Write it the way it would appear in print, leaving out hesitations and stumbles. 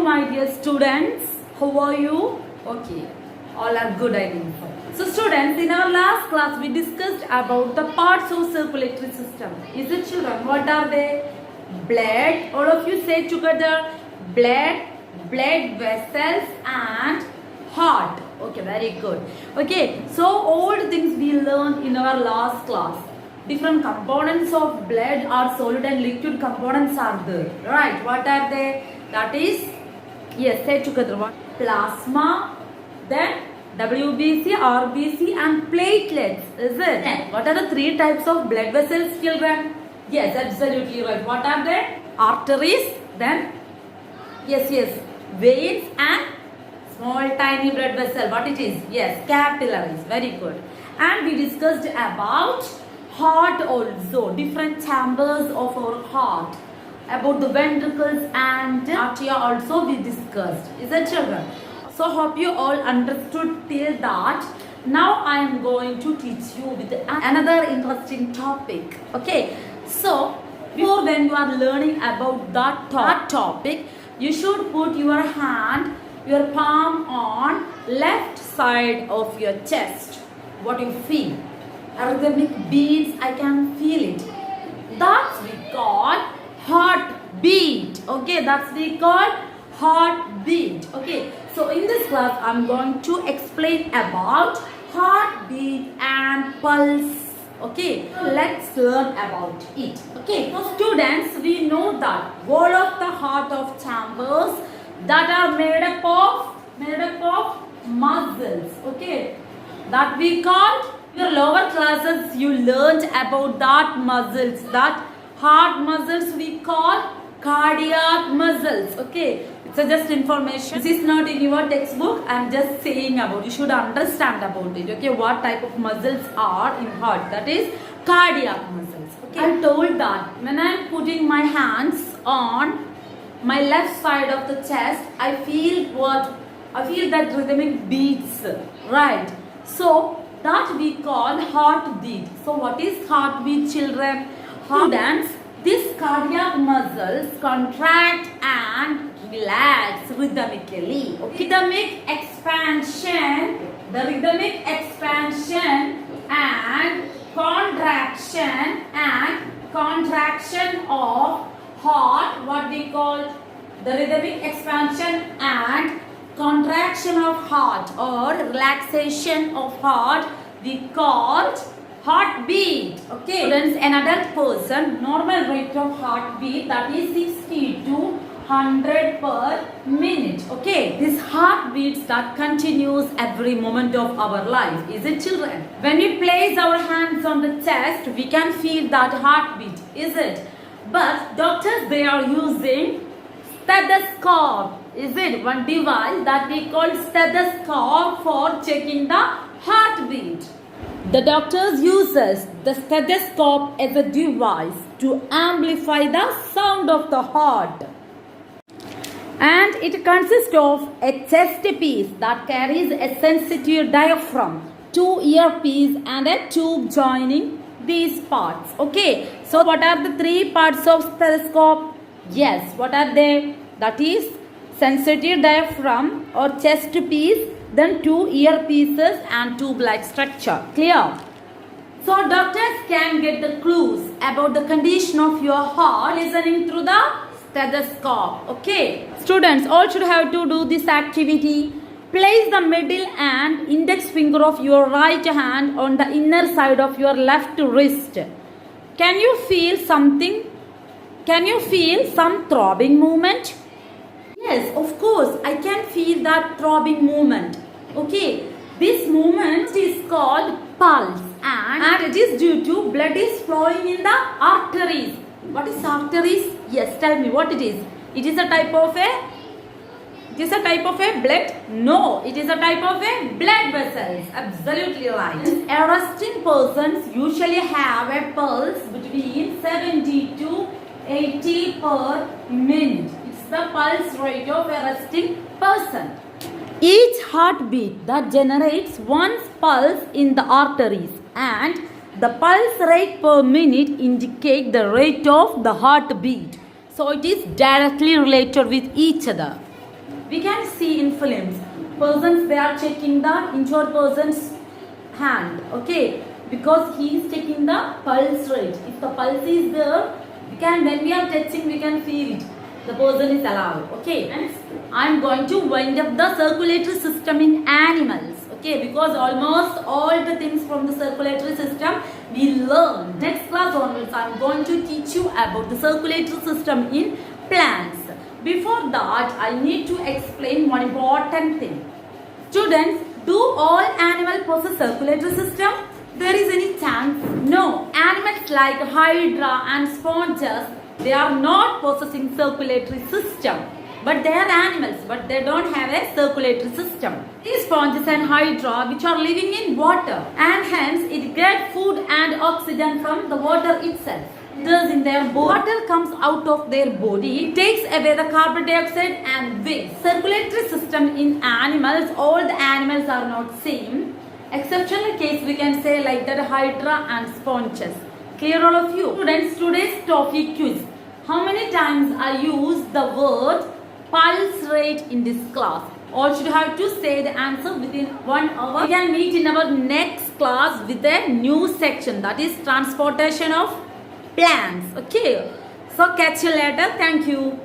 my dear students. How are you? Okay, all are good, I think. So, students, in our last class, we discussed about the parts of circulatory system. Is it, children? What are they? Blood. All of you say together. Blood, blood vessels, and heart. Okay, very good. Okay, so all the things we learned in our last class. Different components of blood are solid and liquid components are there. Right? What are they? That is, yes, say together. What? Plasma, then WBC, RBC, and platelets. Is it? What are the three types of blood vessels, children? Yes, absolutely right. What are they? Arteries, then yes, veins and small tiny blood vessel. What it is? Yes, capillaries. Very good. And we discussed about heart also, different chambers of our heart, about the ventricles and atria also we discussed. Is that, children? So hope you all understood till that. Now I am going to teach you with another interesting topic. Okay, so before when you are learning about that topic, you should put your hand, your palm on left side of your chest. What you feel? Rhythmic beats, I can feel it. That's we call heartbeat. Okay, that's we call heartbeat. Okay, so in this class I'm going to explain about heartbeat and pulse. Okay, let's learn about it. Okay, so students, we know that wall of the heart of chambers that are made up of muscles. Okay, that we call. Your lower classes you learned about that muscles, that heart muscles we call cardiac muscles. Okay, it's just information. This is not in your textbook. I'm just saying about. You should understand about it. Okay, what type of muscles are in heart? That is cardiac muscles. Okay, I told that when I'm putting my hands on my left side of the chest, I feel what? I feel that rhythmic beats. Right. So that we call heartbeat. So what is heartbeat, children? Students, these cardiac muscles contract and relax rhythmically. Okay. Rhythmic expansion and contraction of heart. What we call the rhythmic expansion and contraction of heart or relaxation of heart we called heartbeat. Okay, students, an adult person normal rate of heartbeat that is 60 to 100 per minute. Okay, this heartbeats that continues every moment of our life. Is it, children? When we place our hands on the chest, we can feel that heartbeat. Is it? But doctors, they are using stethoscope. Is it one device that we call stethoscope for checking the heartbeat? The doctors uses the stethoscope as a device to amplify the sound of the heart. And it consists of a chest piece that carries a sensitive diaphragm, two earpiece and a tube joining these parts. Okay, so what are the three parts of stethoscope? Yes, what are they? That is sensitive diaphragm or chest piece, then two earpieces and tube-like structure. Clear? So doctors can get the clues about the condition of your heart listening through the stethoscope. Okay. Students, all should have to do this activity. Place the middle and index finger of your right hand on the inner side of your left wrist. Can you feel something? Can you feel some throbbing movement? Yes, of course, I can feel that throbbing movement. Okay, this movement is called pulse and it is due to blood is flowing in the arteries. What is arteries? Yes, tell me what it is. It is a type of a blood? No, it is a type of a blood vessels. Absolutely right. A resting persons usually have a pulse between 70 to 80 per minute. The pulse rate of a resting person. Each heartbeat that generates one's pulse in the arteries and the pulse rate per minute indicate the rate of the heartbeat. So it is directly related with each other. We can see in films, persons they are checking the injured person's hand, okay, because he is checking the pulse rate. If the pulse is there, when we are touching, we can feel it. The person is alive, okay. And I am going to wind up the circulatory system in animals, okay, because almost all the things from the circulatory system we learn. Next class onwards, I am going to teach you about the circulatory system in plants. Before that, I need to explain one important thing. Students, do all animals possess circulatory system? There is any chance? No. Animals like hydra and sponges, they are not possessing circulatory system. But they are animals, but they don't have a circulatory system. These sponges and hydra which are living in water, and hence it gets food and oxygen from the water itself. Thus in their water comes out of their body, takes away the carbon dioxide and waste. Circulatory system in animals, all the animals are not same. Exceptional case we can say like that hydra and sponges. Clear all of you? Students, today's topic quiz. How many times I use the word pulse rate in this class? All should have to say the answer within 1 hour. We can meet in our next class with a new section, that is transportation of plants. Okay. So catch you later. Thank you.